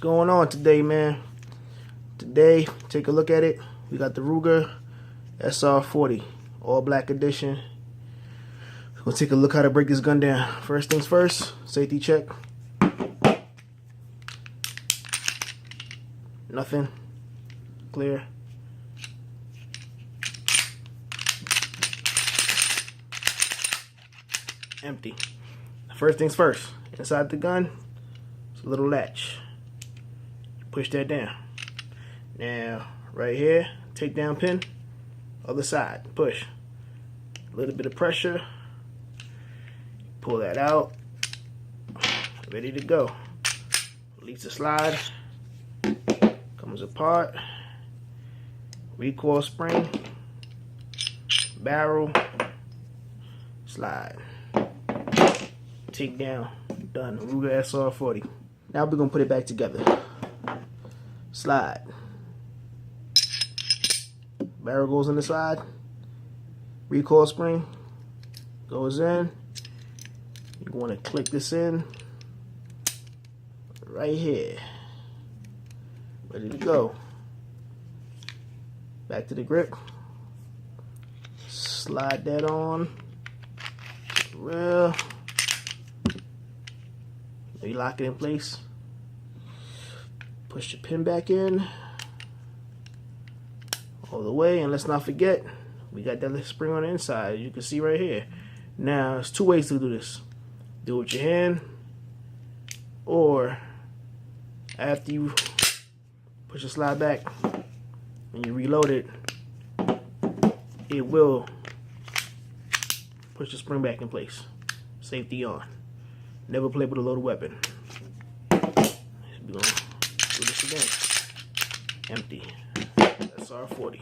going on today, man? Today, take a look at it. We got the Ruger SR40 all black edition. We'll take a look how to break this gun down. First things first, safety check. Nothing. Clear. Empty. First things first, inside the gun, it's a little latch. Push that down. Now, right here, takedown pin, other side, push. A little bit of pressure. Pull that out. Ready to go. Release the slide. Comes apart. Recoil spring. Barrel. Slide. Take down. Done. Ruger SR40. Now we're going to put it back together. Slide. Barrel goes in the side. Recoil spring goes in. You want to click this in right here. Ready to go. Back to the grip. Slide that on. Well, you lock it in place. Push the pin back in all the way, and let's not forget we got that spring on the inside, as you can see right here. Now, there's two ways to do this. Do it with your hand, or after you push the slide back and you reload it, it will push the spring back in place. Safety on. Never play with a loaded weapon. We're gonna do this again. Empty. SR40.